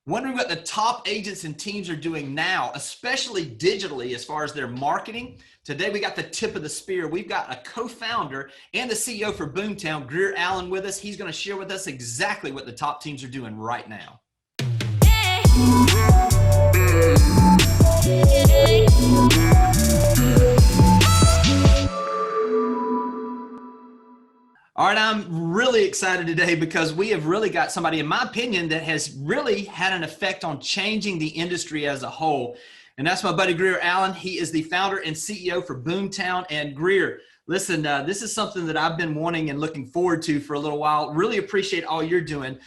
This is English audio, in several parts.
Wondering what the top agents and teams are doing now, especially digitally as far as their marketing? Today, we got the tip of the spear. We've got a co-founder and the CEO for Boomtown, Grier Allen, with us. He's going to share with us exactly what the top teams are doing right now. All right, I'm really excited today because we have really got somebody, in my opinion, that has really had an effect on changing the industry as a whole. And that's my buddy Grier Allen. He is the founder and CEO for Boomtown. And Grier, listen, this is something that I've been wanting and looking forward to for a little while. Really appreciate all you're doing.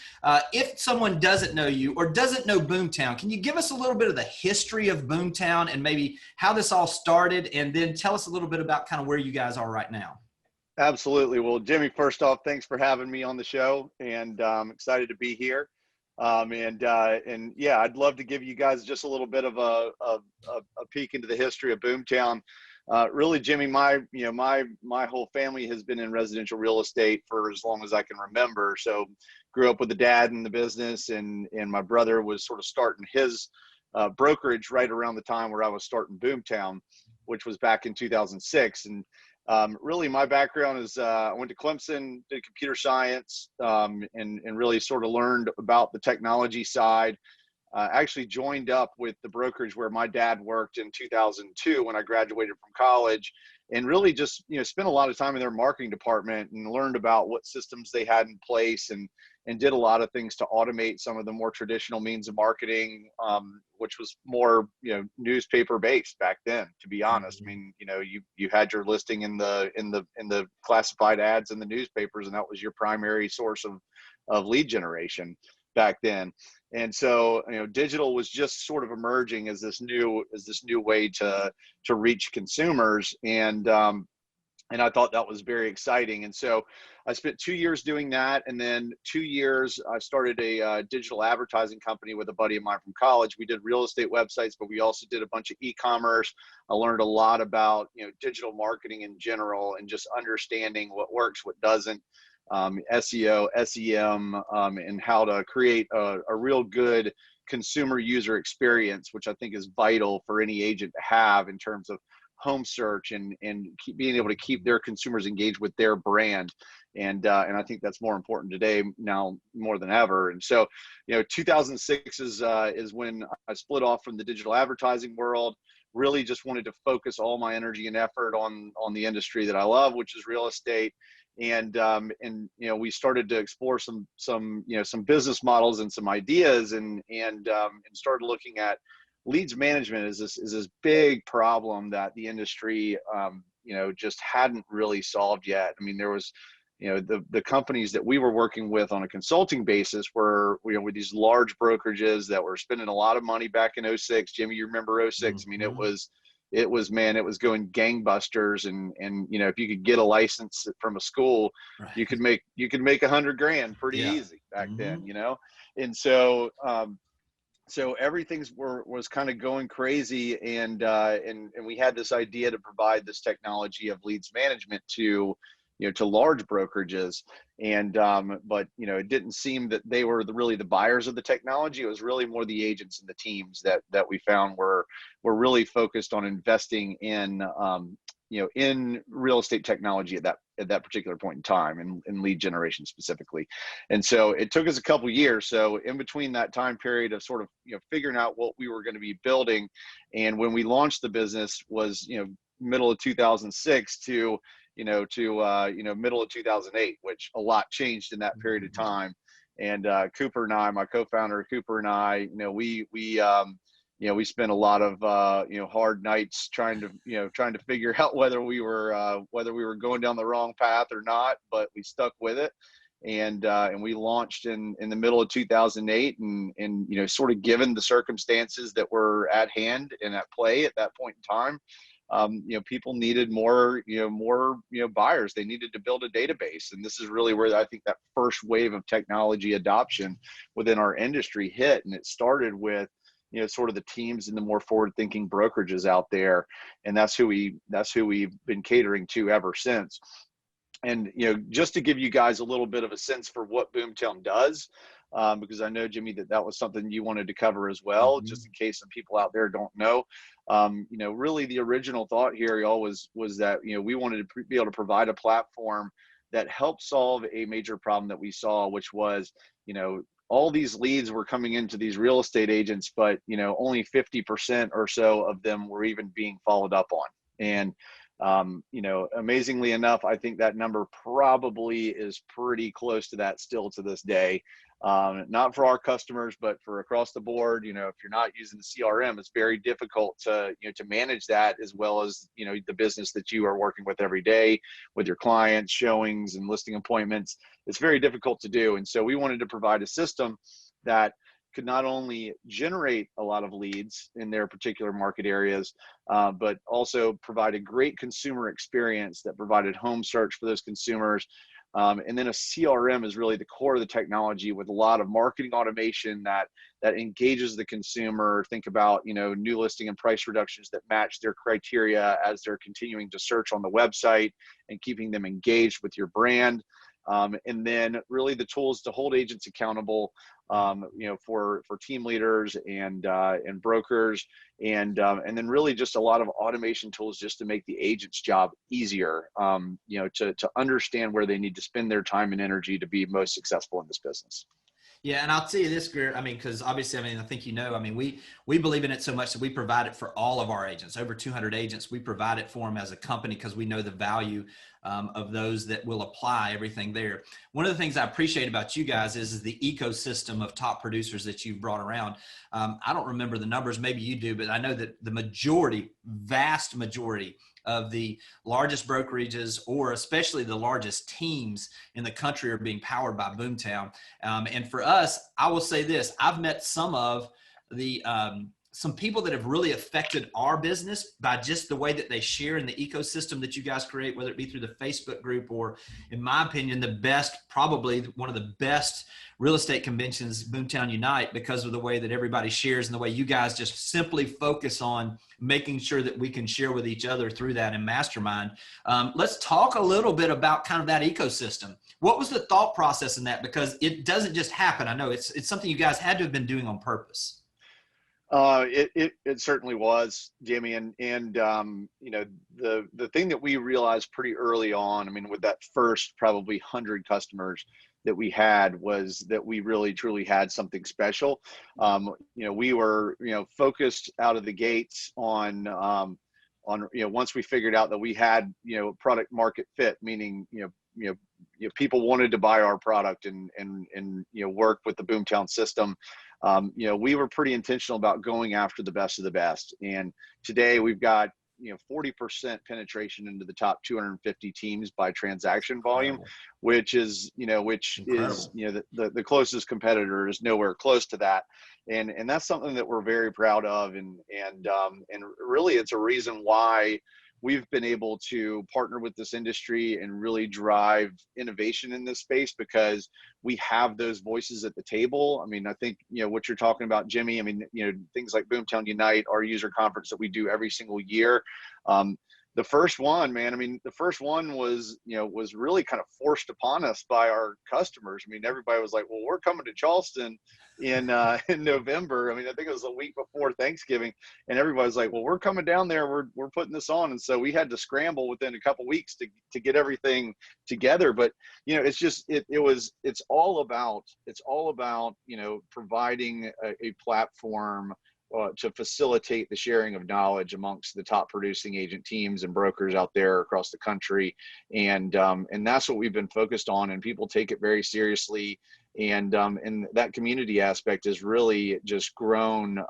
If someone doesn't know you or doesn't know Boomtown, can you give us a little bit of the history of Boomtown and maybe how this all started? And then tell us a little bit about kind of where you guys are right now. Absolutely. Well, Jimmy, first off, thanks for having me on the show, and I'm excited to be here. And yeah, I'd love to give you guys just a little bit of a peek into the history of Boomtown. Really, Jimmy, my whole family has been in residential real estate for as long as I can remember. So, grew up with a dad in the business, and my brother was sort of starting his brokerage right around the time where I was starting Boomtown, which was back in 2006. And really, my background is I went to Clemson, did computer science, and really sort of learned about the technology side. Actually joined up with the brokerage where my dad worked in 2002 when I graduated from college, and really just spent a lot of time in their marketing department and learned about what systems they had in place, and did a lot of things to automate some of the more traditional means of marketing, which was more newspaper based back then, to be honest. I mean, you had your listing in the classified ads in the newspapers, and that was your primary source of lead generation back then. And so digital was just sort of emerging as this new way to reach consumers, and I thought that was very exciting. And so I spent 2 years doing that. And then 2 years, I started a digital advertising company with a buddy of mine from college. We did real estate websites, but we also did a bunch of e-commerce. I learned a lot about, digital marketing in general, and just understanding what works, what doesn't, SEO, SEM, and how to create a real good consumer user experience, which I think is vital for any agent to have in terms of home search and being able to keep their consumers engaged with their brand. And I think that's more important today now more than ever. And so, 2006 is when I split off from the digital advertising world. Really just wanted to focus all my energy and effort on the industry that I love, which is real estate. And we started to explore some business models and some ideas, and started looking at leads management is this big problem that the industry just hadn't really solved yet. I mean, there was the companies that we were working with on a consulting basis were with these large brokerages that were spending a lot of money back in 06. Jimmy, you remember 06? I mean, it was going gangbusters, and if you could get a license from a school, right, you could make $100 grand pretty easy back then, and so so everything was kind of going crazy, and we had this idea to provide this technology of leads management to large brokerages, and but it didn't seem that they were really the buyers of the technology. It was really more the agents and the teams that we found were really focused on investing in in real estate technology at that particular point in time, and lead generation specifically. And so it took us a couple years. So in between that time period of sort of figuring out what we were going to be building, and when we launched the business was middle of 2006 to middle of 2008, which a lot changed in that period of time. And Cooper and I, my co-founder Cooper and I, we spent a lot of hard nights trying to figure out whether we were going down the wrong path or not, but we stuck with it. And we launched in the middle of 2008, and sort of given the circumstances that were at hand and at play at that point in time, people needed more buyers. They needed to build a database. And this is really where I think that first wave of technology adoption within our industry hit. And it started with, sort of the teams and the more forward-thinking brokerages out there. And that's who we've been catering to ever since. And, just to give you guys a little bit of a sense for what Boomtown does, because I know, Jimmy, that was something you wanted to cover as well, Mhm. just in case some people out there don't know. Really the original thought here, y'all, was that, we wanted to be able to provide a platform that helped solve a major problem that we saw, which was, all these leads were coming into these real estate agents, but, only 50% or so of them were even being followed up on. And, amazingly enough, I think that number probably is pretty close to that still to this day. Not for our customers, but for across the board. If you're not using the CRM, it's very difficult to manage that, as well as, the business that you are working with every day with your clients, showings and listing appointments. It's very difficult to do. And so we wanted to provide a system that could not only generate a lot of leads in their particular market areas, but also provide a great consumer experience that provided home search for those consumers. And then a CRM is really the core of the technology, with a lot of marketing automation that engages the consumer. Think about, new listing and price reductions that match their criteria as they're continuing to search on the website, and keeping them engaged with your brand. And then really the tools to hold agents accountable, for team leaders and brokers, and then really just a lot of automation tools just to make the agent's job easier, to understand where they need to spend their time and energy to be most successful in this business. Yeah, and I'll tell you this, Grier, because obviously, I think we believe in it so much that we provide it for all of our agents, over 200 agents. We provide it for them as a company because we know the value of those that will apply everything there. One of the things I appreciate about you guys is the ecosystem of top producers that you've brought around. I don't remember the numbers, maybe you do, but I know that the vast majority of the largest brokerages, or especially the largest teams in the country, are being powered by Boomtown. And for us, I will say this: I've met some people that have really affected our business by just the way that they share in the ecosystem that you guys create, whether it be through the Facebook group, or, in my opinion, probably one of the best real estate conventions, Boomtown Unite, because of the way that everybody shares and the way you guys just simply focus on making sure that we can share with each other through that and mastermind. Let's talk a little bit about kind of that ecosystem. What was the thought process in that? Because it doesn't just happen. I know it's something you guys had to have been doing on purpose. It certainly was, Jimmy, and the thing that we realized pretty early on, with that first probably 100 customers that we had, was that we really truly had something special. We were focused out of the gates on once we figured out that we had product market fit, meaning people wanted to buy our product and work with the Boomtown system. We were pretty intentional about going after the best of the best. And today we've got 40% penetration into the top 250 teams by transaction volume, which is the closest competitor is nowhere close to that. And that's something that we're very proud of. And really, it's a reason why we've been able to partner with this industry and really drive innovation in this space, because we have those voices at the table. I think, what you're talking about, Jimmy, things like Boomtown Unite, our user conference that we do every single year. The first one, the first one was really kind of forced upon us by our customers. Everybody was like, well, we're coming to Charleston in November. I think it was a week before Thanksgiving, and everybody was like, well, we're coming down there. We're putting this on. And so we had to scramble within a couple weeks to get everything together. But, it's all about, providing a platform to facilitate the sharing of knowledge amongst the top producing agent teams and brokers out there across the country. And that's what we've been focused on, and people take it very seriously. And that community aspect has really just grown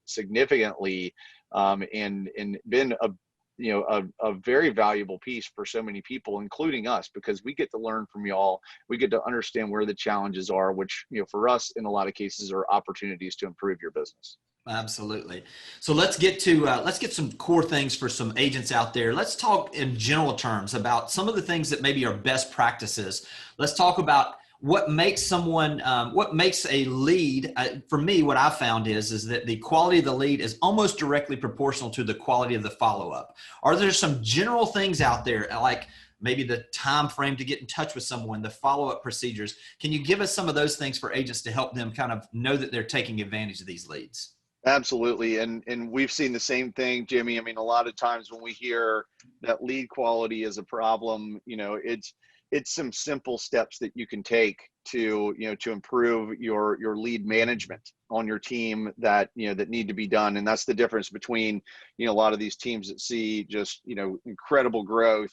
significantly, and been a very valuable piece for so many people, including us, because we get to learn from y'all. We get to understand where the challenges are, which, for us, in a lot of cases, are opportunities to improve your business. Absolutely. So let's get some core things for some agents out there. Let's talk in general terms about some of the things that maybe are best practices. Let's talk about what makes a lead. For me, what I've found is that the quality of the lead is almost directly proportional to the quality of the follow-up. Are there some general things out there, like maybe the time frame to get in touch with someone, the follow-up procedures. Can you give us some of those things for agents to help them kind of know that they're taking advantage of these leads? Absolutely. And we've seen the same thing, Jimmy. I mean, a lot of times when we hear that lead quality is a problem, it's some simple steps that you can take to, to improve your lead management on your team that need to be done. And that's the difference between, a lot of these teams that see just, incredible growth,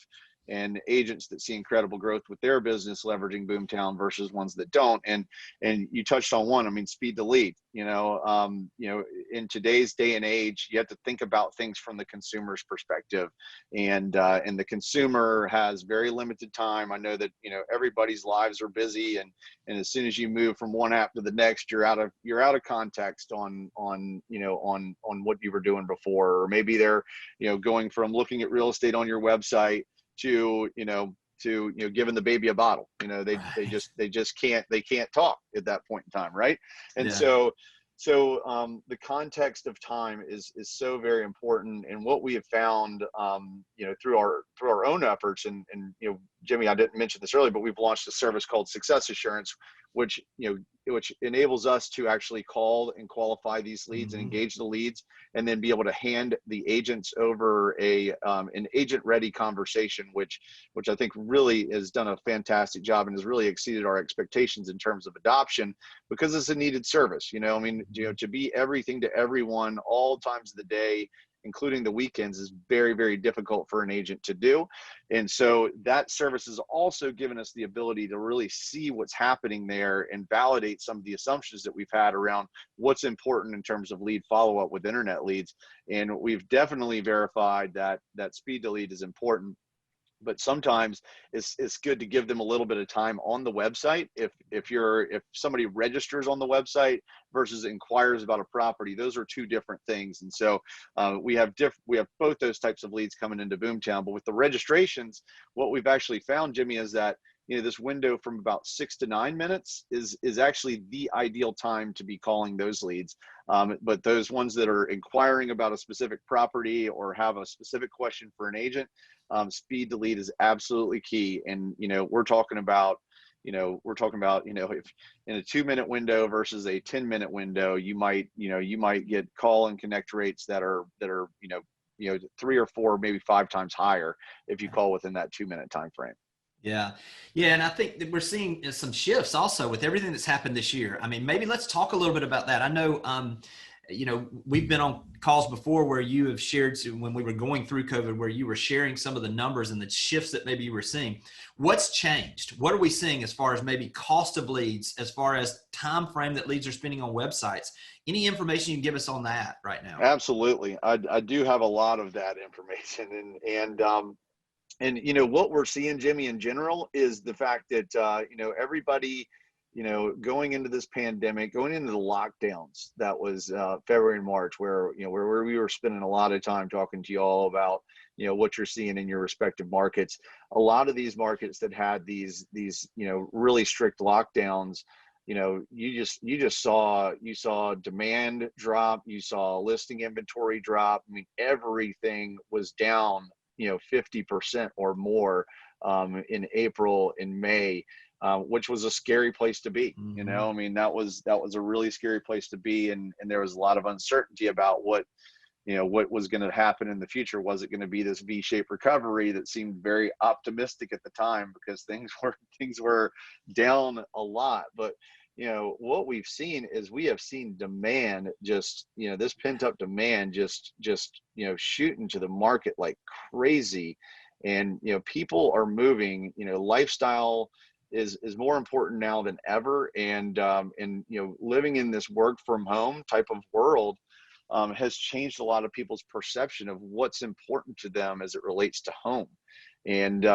and agents that see incredible growth with their business leveraging Boomtown versus ones that don't. And you touched on one. I mean, speed to lead. In today's day and age, you have to think about things from the consumer's perspective, and the consumer has very limited time. I know that everybody's lives are busy, and as soon as you move from one app to the next, you're out of context on what you were doing before, or maybe they're going from looking at real estate on your website to giving the baby a bottle. They just can't talk at that point in time, right? And Yeah. so the context of time is so very important. And what we have found through our own efforts, and Jimmy, I didn't mention this earlier, but we've launched a service called Success Assurance, which enables us to actually call and qualify these leads and engage the leads, and then be able to hand the agents over an agent ready conversation, which I think really has done a fantastic job and has really exceeded our expectations in terms of adoption, because it's a needed service. To be everything to everyone all times of the day, including the weekends, is very, very difficult for an agent to do. And so that service has also given us the ability to really see what's happening there and validate some of the assumptions that we've had around what's important in terms of lead follow-up with internet leads. And we've definitely verified that speed to lead is important. But sometimes it's good to give them a little bit of time on the website. If somebody registers on the website versus inquires about a property, those are two different things. And so we have both those types of leads coming into Boomtown. But with the registrations, what we've actually found, Jimmy, is that this window from about 6 to 9 minutes is actually the ideal time to be calling those leads. But those ones that are inquiring about a specific property or have a specific question for an agent, speed to lead is absolutely key. And we're talking about if in a 2-minute window versus a 10-minute window, you might get call and connect rates that are 3 or 4, maybe 5 times higher if you call within that 2-minute time frame. Yeah. And I think that we're seeing some shifts also with everything that's happened this year. I mean, maybe let's talk a little bit about that. I know, we've been on calls before where you have shared, when we were going through COVID, where you were sharing some of the numbers and the shifts that maybe you were seeing. What's changed? What are we seeing as far as maybe cost of leads, as far as time frame that leads are spending on websites? Any information you can give us on that right now? Absolutely. I do have a lot of that information, and what we're seeing, Jimmy, in general, is the fact that everybody, going into this pandemic, going into the lockdowns, that was February and March, where where we were spending a lot of time talking to you all about what you're seeing in your respective markets. A lot of these markets that had these really strict lockdowns, you just saw demand drop, you saw listing inventory drop. I mean, everything was down 50% or more in April and May, which was a scary place to be. I mean, that was a really scary place to be, and there was a lot of uncertainty about what was going to happen in the future. Was it going to be this V-shaped recovery that seemed very optimistic at the time, because things were down a lot. But what we've seen is we have seen demand just, this pent up demand just shoot into the market like crazy. And, people are moving, lifestyle is more important now than ever. And living in this work from home type of world has changed a lot of people's perception of what's important to them as it relates to home. And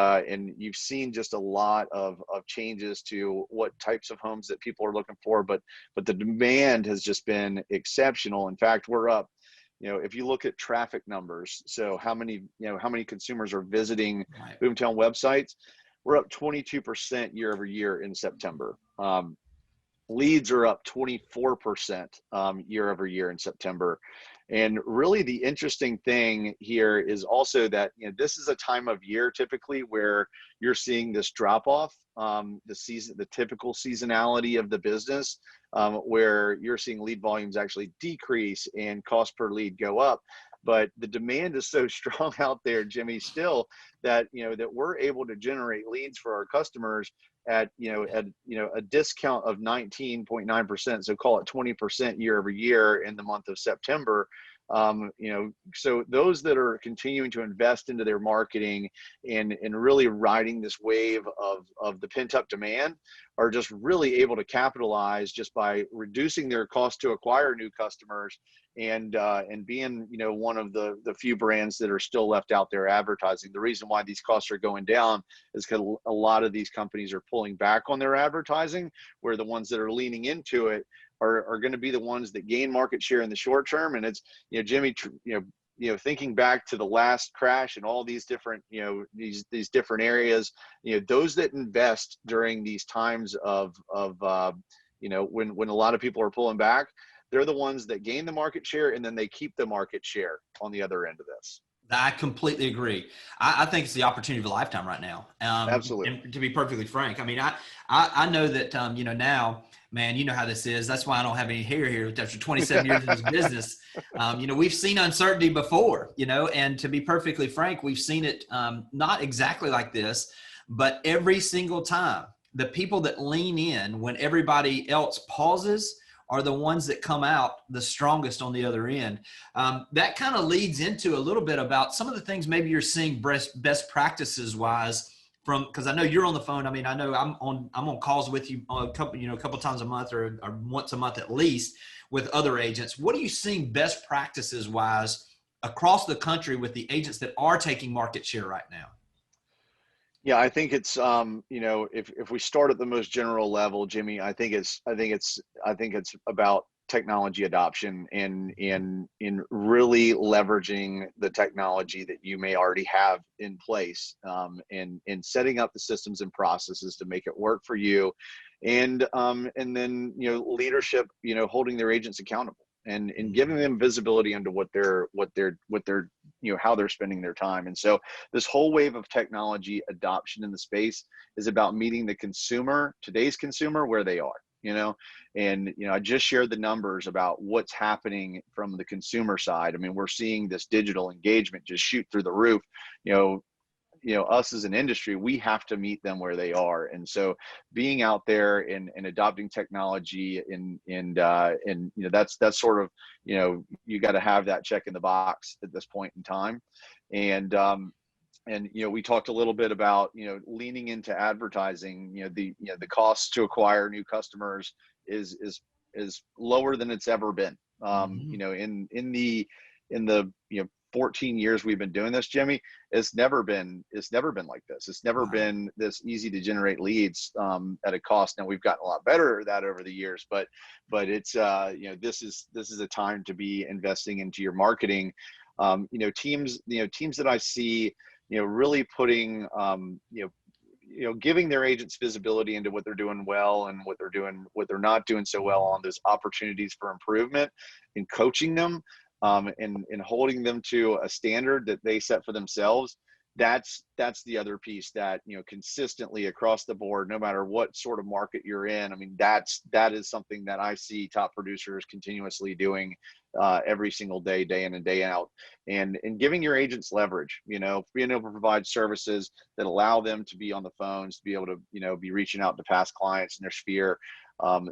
you've seen just a lot of changes to what types of homes that people are looking for, but the demand has just been exceptional. In fact, we're up, if you look at traffic numbers, so how many consumers are visiting Boomtown websites, we're up 22% year over year in September. Leads are up 24% year over year in September. And really the interesting thing here is also that, this is a time of year typically where you're seeing this drop off, the typical seasonality of the business, where you're seeing lead volumes actually decrease and cost per lead go up. But the demand is so strong out there, Jimmy, still that, that we're able to generate leads for our customers at a discount of 19.9%, so call it 20% year over year in the month of September. So those that are continuing to invest into their marketing and really riding this wave of the pent up demand are just really able to capitalize just by reducing their cost to acquire new customers and being one of the few brands that are still left out there advertising. The reason why these costs are going down is because a lot of these companies are pulling back on their advertising, where the ones that are leaning into it are going to be the ones that gain market share in the short term. And it's, Jimmy, thinking back to the last crash and all these different, these different areas, those that invest during these times of when a lot of people are pulling back, they're the ones that gain the market share, and then they keep the market share on the other end of this. I completely agree. I think it's the opportunity of a lifetime right now. Absolutely. And to be perfectly frank, I mean, I know that, now, man, you know how this is. That's why I don't have any hair here after 27 years in this business. We've seen uncertainty before, and to be perfectly frank, we've seen it not exactly like this, but every single time the people that lean in when everybody else pauses are the ones that come out the strongest on the other end. That kind of leads into a little bit about some of the things maybe you're seeing best practices wise from, because I know you're on the phone. I mean, I know I'm on calls with you a couple times a month or once a month at least with other agents. What are you seeing best practices wise across the country with the agents that are taking market share right now? Yeah, I think it's if we start at the most general level, Jimmy, I think it's about technology adoption and in really leveraging the technology that you may already have in place, and setting up the systems and processes to make it work for you, and then leadership, holding their agents accountable and giving them visibility into what they're how they're spending their time. And so this whole wave of technology adoption in the space is about meeting the consumer, today's consumer, where they are, and I just shared the numbers about what's happening from the consumer side. I mean, we're seeing this digital engagement just shoot through the roof. Us as an industry, we have to meet them where they are. And so being out there and adopting technology and that's sort of, you got to have that check in the box at this point in time. And we talked a little bit about, leaning into advertising. The cost to acquire new customers is lower than it's ever been. In the 14 years we've been doing this, Jimmy, it's never been like this. It's never been this easy to generate leads at a cost. Now we've gotten a lot better at that over the years, but it's this is a time to be investing into your marketing. Teams that I see, really putting giving their agents visibility into what they're doing well and what they're not doing so well on, those opportunities for improvement, and coaching them, and holding them to a standard that they set for themselves. That's the other piece that, consistently across the board, no matter what sort of market you're in. I mean, that is something that I see top producers continuously doing every single day, day in and day out, and giving your agents leverage, being able to provide services that allow them to be on the phones, to be able to, be reaching out to past clients in their sphere.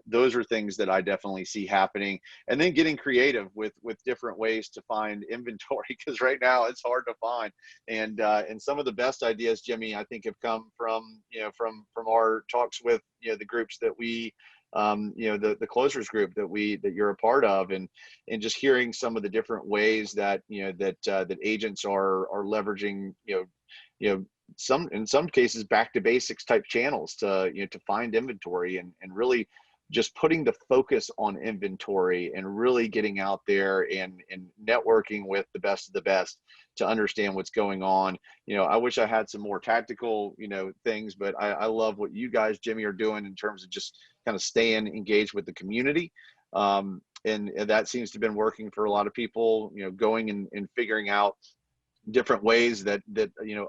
Those are things that I definitely see happening. And then getting creative with different ways to find inventory, because right now it's hard to find. And some of the best ideas, Jimmy, I think have come from our talks with, the groups that we, the closers group that you're a part of, and just hearing some of the different ways that, that agents are leveraging, in some cases back to basics type channels to, to find inventory and really just putting the focus on inventory and really getting out there and networking with the best of the best to understand what's going on. I wish I had some more tactical, things, but I love what you guys, Jimmy, are doing in terms of just kind of staying engaged with the community. And that seems to have been working for a lot of people, going and figuring out different ways that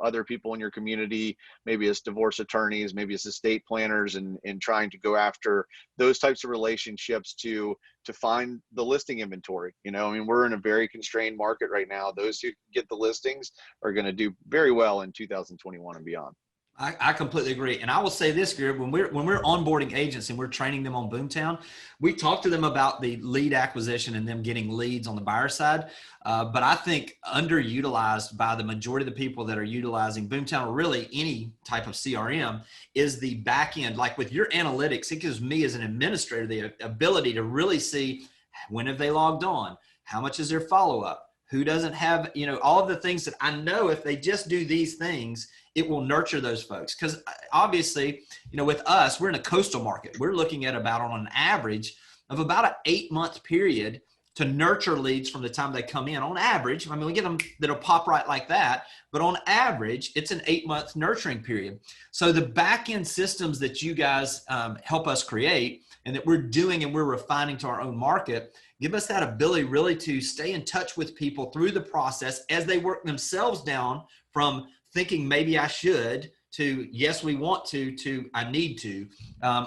other people in your community, maybe it's divorce attorneys, maybe it's estate planners, and trying to go after those types of relationships to find the listing inventory. We're in a very constrained market right now. Those who get the listings are going to do very well in 2021 and beyond. I completely agree. And I will say this, Grier, when we're onboarding agents and we're training them on Boomtown, we talk to them about the lead acquisition and them getting leads on the buyer side. But I think underutilized by the majority of the people that are utilizing Boomtown, or really any type of CRM, is the back end. Like with your analytics, it gives me as an administrator the ability to really see when have they logged on, how much is their follow-up, who doesn't have, all of the things that I know if they just do these things, it will nurture those folks. Because obviously, with us, we're in a coastal market. We're looking at about on an average of about an 8-month period to nurture leads from the time they come in. On average, we get them that'll pop right like that, but on average, it's an 8-month nurturing period. So the back end systems that you guys help us create and that we're doing and we're refining to our own market give us that ability really to stay in touch with people through the process as they work themselves down from thinking maybe I should to yes, we want to I need to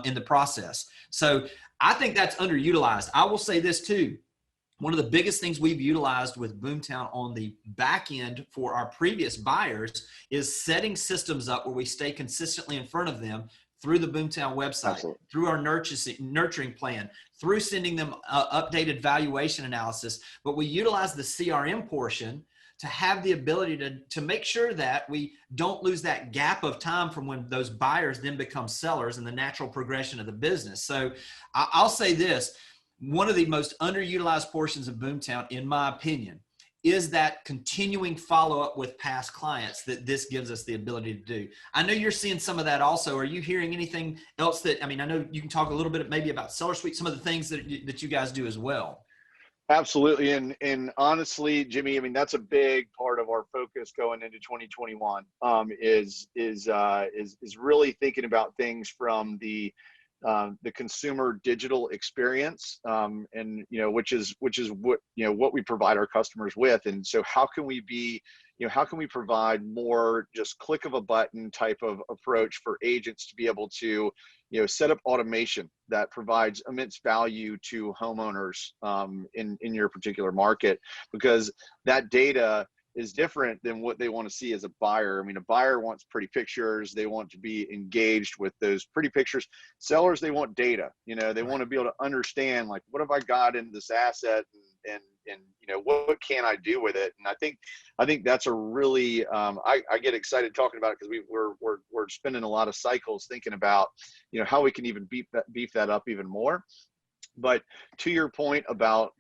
in the process. So I think that's underutilized. I will say this too. One of the biggest things we've utilized with Boomtown on the back end for our previous buyers is setting systems up where we stay consistently in front of them through the Boomtown website, Absolutely. through our nurturing plan, through sending them updated valuation analysis. But we utilize the CRM portion to have the ability to make sure that we don't lose that gap of time from when those buyers then become sellers and the natural progression of the business. So I'll say this, one of the most underutilized portions of Boomtown, in my opinion, is that continuing follow-up with past clients that this gives us the ability to do. I know you're seeing some of that also. Are you hearing anything else that, I know you can talk a little bit maybe about Seller Suite, some of the things that you guys do as well. Absolutely. And honestly, Jimmy, that's a big part of our focus going into 2021, is really thinking about things from the consumer digital experience, and which is what we provide our customers with. And so how can we provide more just click of a button type of approach for agents to be able to set up automation that provides immense value to homeowners in your particular market, because that data is different than what they want to see as a buyer. A buyer wants pretty pictures. They want to be engaged with those pretty pictures. Sellers, they want data. They want to be able to understand, like, what have I got in this asset, and what can I do with it? And I think that's a really I get excited talking about it, because we're spending a lot of cycles thinking about how we can even beef that up even more. But to your point about,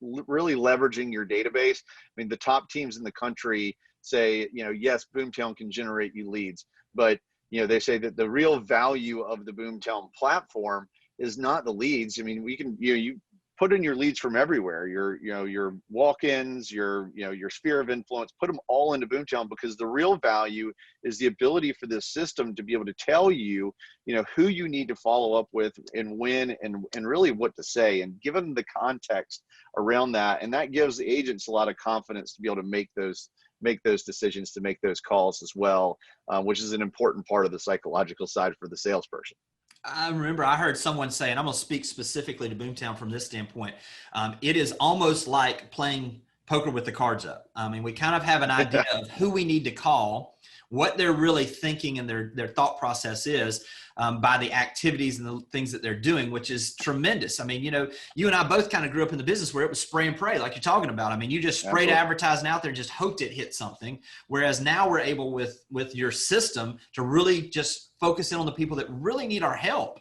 really leveraging your database, the top teams in the country say, yes, Boomtown can generate you leads, but, they say that the real value of the Boomtown platform is not the leads. We can, you put in your leads from everywhere, your walk-ins, your sphere of influence, put them all into Boomtown, because the real value is the ability for this system to be able to tell you, who you need to follow up with and when, and really what to say, and give them the context around that. And that gives the agents a lot of confidence to be able to make those decisions, to make those calls as well, which is an important part of the psychological side for the salesperson. I remember I heard someone say, and I'm going to speak specifically to Boomtown from this standpoint, it is almost like playing poker with the cards up. We kind of have an idea of who we need to call, what they're really thinking and their thought process is by the activities and the things that they're doing, which is tremendous. You and I both kind of grew up in the business where it was spray and pray, like you're talking about. You just sprayed advertising out there and just hoped it hit something. Whereas now we're able with your system to really just focus in on the people that really need our help.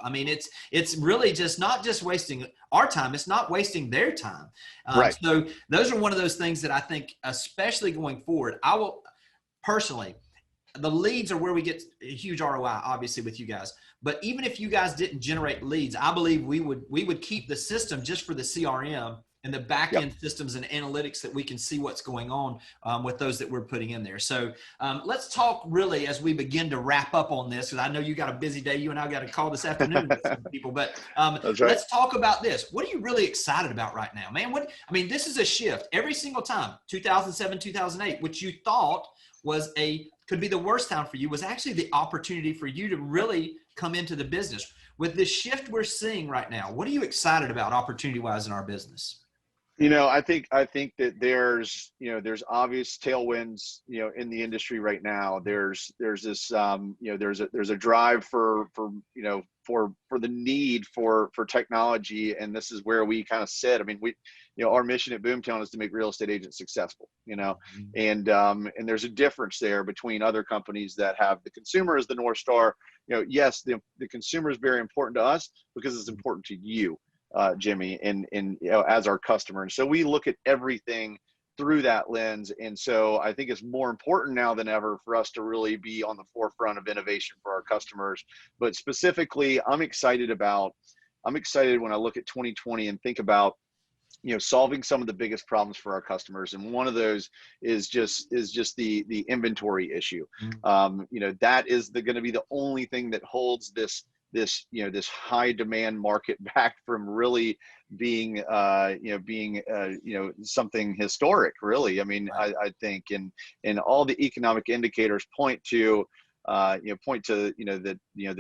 It's really just not just wasting our time. It's not wasting their time. Right. So those are one of those things that I think, especially going forward, I will personally, the leads are where we get a huge ROI, obviously, with you guys. But even if you guys didn't generate leads, I believe we would keep the system just for the CRM and the back end systems and analytics that we can see what's going on with those that we're putting in there. So let's talk really as we begin to wrap up on this, because I know you got a busy day. You and I got a call this afternoon with some people, but That's right. let's talk about this. What are you really excited about right now, man? This is a shift every single time. 2007, 2008, which you thought could be the worst time for you, was actually the opportunity for you to really come into the business. With this shift we're seeing right now, what are you excited about opportunity-wise in our business? I think that there's obvious tailwinds, in the industry right now. There's this, there's a drive for the need for technology. And this is where we kind of sit. I mean, our mission at Boomtown is to make real estate agents successful, and there's a difference there between other companies that have the consumer as the North Star. Yes, the consumer is very important to us because it's important to you, Jimmy, and as our customer. And so we look at everything through that lens. And so I think it's more important now than ever for us to really be on the forefront of innovation for our customers. But specifically, I'm excited when I look at 2020 and think about solving some of the biggest problems for our customers. And one of those is just the inventory issue. That is going to be the only thing that holds this high demand market back from really being something historic, really. I mean, I think, and all the economic indicators point to that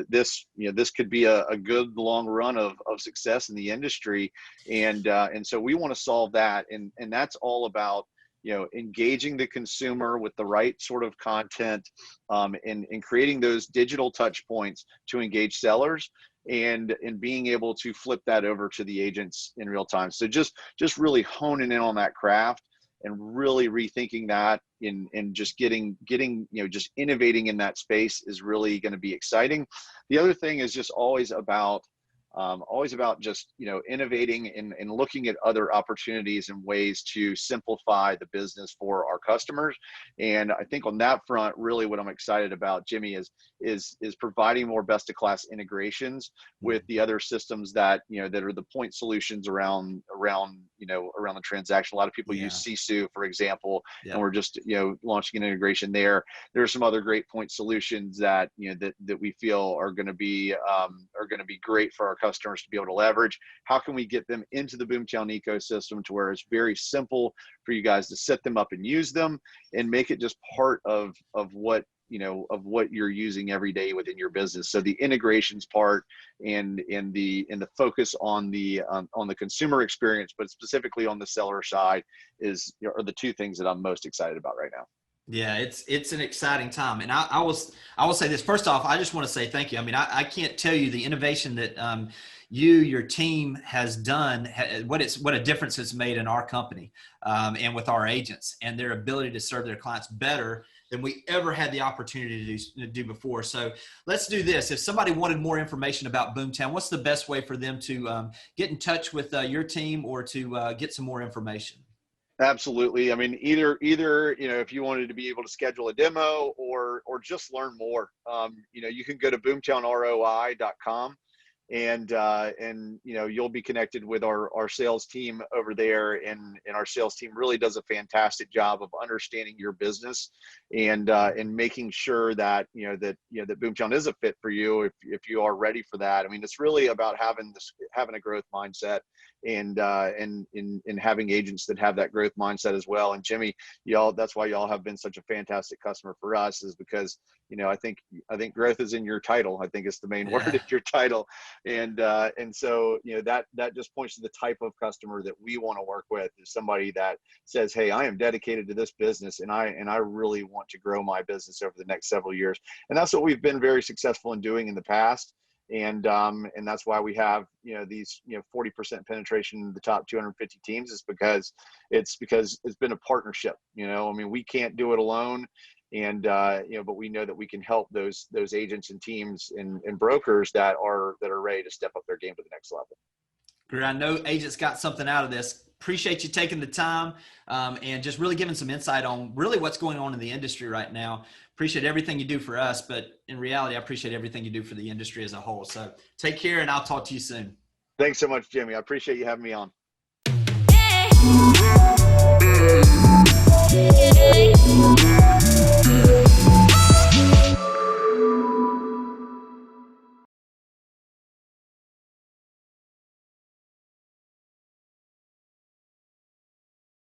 this could be a good long run of success in the industry. And so we want to solve that. And that's all about engaging the consumer with the right sort of content, and creating those digital touch points to engage sellers, and being able to flip that over to the agents in real time. So just really honing in on that craft and really rethinking that, and just getting just innovating in that space is really going to be exciting. The other thing is just always about just innovating and looking at other opportunities and ways to simplify the business for our customers. And I think on that front, really what I'm excited about, Jimmy, is providing more best of class integrations with the other systems that that are the point solutions around the transaction. A lot of people use Sisu, for example, and we're just launching an integration there. There are some other great point solutions that that we feel are going to be great for our customers to be able to leverage. How can we get them into the Boomtown ecosystem to where it's very simple for you guys to set them up and use them, and make it just part of what you're using every day within your business. So the integrations part and the focus on the consumer experience, but specifically on the seller side, are the two things that I'm most excited about right now. Yeah, it's an exciting time. And I will say this. First off, I just want to say thank you. I mean, I can't tell you the innovation that your team has done, what a difference it's made in our company, and with our agents and their ability to serve their clients better than we ever had the opportunity to do before. So let's do this. If somebody wanted more information about Boomtown, what's the best way for them to get in touch with your team, or to get some more information? Absolutely. I mean, either if you wanted to be able to schedule a demo or just learn more, you can go to boomtownroi.com, and you'll be connected with our sales team over there, and our sales team really does a fantastic job of understanding your business and making sure that that Boomtown is a fit for you if you are ready for that. I mean, it's really about having a growth mindset, and having agents that have that growth mindset as well. And Jimmy, that's why y'all have been such a fantastic customer for us, is because I think growth is in your title. I think it's the main word in your title. And so that just points to the type of customer that we want to work with, is somebody that says, hey, I am dedicated to this business, and I really want to grow my business over the next several years. And that's what we've been very successful in doing in the past. And that's why we have these 40% penetration in the top 250 teams, is because it's been a partnership. I mean, we can't do it alone, and but we know that we can help those agents and teams and brokers that are ready to step up their game to the next level. Great. I know agents got something out of this. Appreciate you taking the time, and just really giving some insight on really what's going on in the industry right now. appreciate everything you do for us, but in reality, I appreciate everything you do for the industry as a whole. So take care, and I'll talk to you soon. Thanks so much, Jimmy. I appreciate you having me on. Hey.